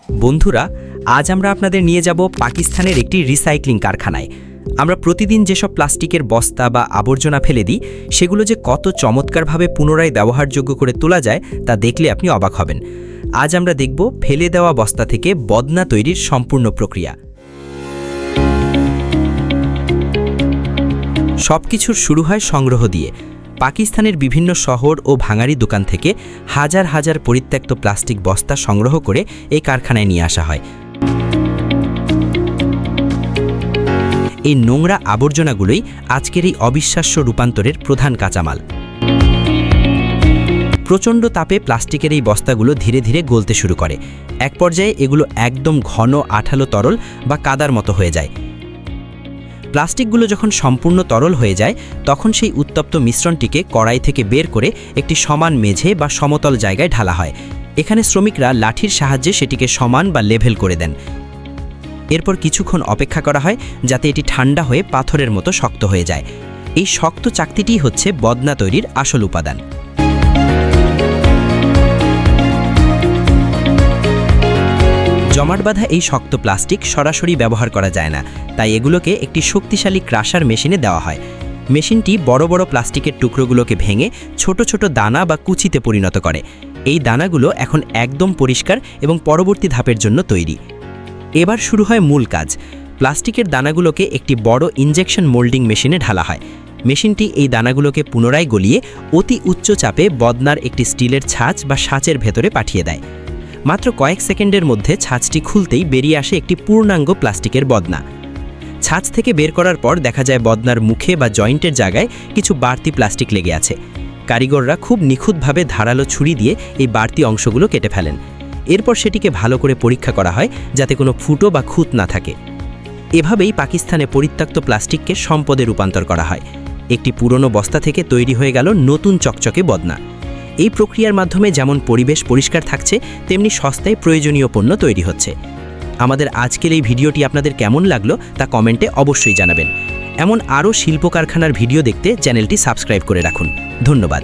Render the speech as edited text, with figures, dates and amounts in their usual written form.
বন্ধুরা, আজ আমরা আপনাদের নিয়ে যাব পাকিস্তানের একটি রিসাইক্লিং কারখানায়। আমরা প্রতিদিন যেসব প্লাস্টিকের বস্তা বা আবর্জনা ফেলে দিই, সেগুলো যে কত চমৎকারভাবে পুনরায় ব্যবহারযোগ্য করে তোলা যায় তা দেখলে আপনি অবাক হবেন। আজ আমরা দেখব ফেলে দেওয়া বস্তা থেকে বদনা তৈরির সম্পূর্ণ প্রক্রিয়া। সবকিছুর শুরু হয় সংগ্রহ দিয়ে। পাকিস্তানের বিভিন্ন শহর ও ভাঙাড়ি দোকান থেকে হাজার হাজার পরিত্যক্ত প্লাস্টিক বস্তা সংগ্রহ করে এই কারখানায় নিয়ে আসা হয়। এই নোংরা আবর্জনাগুলোই আজকের এই অবিশ্বাস্য রূপান্তরের প্রধান কাঁচামাল। প্রচণ্ড তাপে প্লাস্টিকের এই বস্তাগুলো ধীরে ধীরে গলতে শুরু করে। এক পর্যায়ে এগুলো একদম ঘন আঠালো তরল বা কাদার মতো হয়ে যায়। প্লাস্টিকগুলো যখন সম্পূর্ণ তরল হয়ে যায়, তখন সেই উত্তপ্ত মিশ্রণটিকে কড়াই থেকে বের করে একটি সমান মেঝে বা সমতল জায়গায় ঢালা হয়। এখানে শ্রমিকরা লাঠির সাহায্যে সেটিকে সমান বা লেভেল করে দেন। এরপর কিছুক্ষণ অপেক্ষা করা হয় যাতে এটি ঠান্ডা হয়ে পাথরের মতো শক্ত হয়ে যায়। এই শক্ত চাকতিটিই হচ্ছে বদনা তৈরির আসল উপাদান। জমাট বাঁধা এই শক্ত প্লাস্টিক সরাসরি ব্যবহার করা যায় না, তাই এগুলোকে একটি শক্তিশালী ক্রাশার মেশিনে দেওয়া হয়। মেশিনটি বড় বড় প্লাস্টিকের টুকরোগুলোকে ভেঙে ছোট ছোট দানা বা কুচিতে পরিণত করে। এই দানাগুলো এখন একদম পরিষ্কার এবং পরবর্তী ধাপের জন্য তৈরি। এবার শুরু হয় মূল কাজ। প্লাস্টিকের দানাগুলোকে একটি বড় ইনজেকশন মোল্ডিং মেশিনে ঢালা হয়। মেশিনটি এই দানাগুলোকে পুনরায় গলিয়ে অতি উচ্চ চাপে বদনার একটি স্টিলের ছাঁচ বা সাঁচের ভেতরে পাঠিয়ে দেয়। মাত্র কয়েক সেকেন্ডের মধ্যে ছাঁচটি খুলতেই বেরিয়ে আসে একটি পূর্ণাঙ্গ প্লাস্টিকের বদনা। ছাঁচ থেকে বের করার পর দেখা যায় বদনার মুখে বা জয়েন্টের জায়গায় কিছু বাড়তি প্লাস্টিক লেগে আছে। কারিগররা খুব নিখুঁতভাবে ধারালো ছুরি দিয়ে এই বাড়তি অংশগুলো কেটে ফেলেন। এরপর সেটিকে ভালো করে পরীক্ষা করা হয় যাতে কোনো ফুটো বা খুঁত না থাকে। এভাবেই পাকিস্তানে পরিত্যক্ত প্লাস্টিককে সম্পদে রূপান্তর করা হয়। একটি পুরনো বস্তা থেকে তৈরি হয়ে গেল নতুন চকচকে বদনা। এই প্রক্রিয়ার মাধ্যমে যেমন পরিবেশ পরিষ্কার থাকছে, তেমনি সস্তায় প্রয়োজনীয় পণ্য তৈরি হচ্ছে। আমাদের আজকের এই ভিডিওটি আপনাদের কেমন লাগলো তা কমেন্টে অবশ্যই জানাবেন। এমন আরও শিল্প কারখানার ভিডিও দেখতে চ্যানেলটি সাবস্ক্রাইব করে রাখুন। ধন্যবাদ।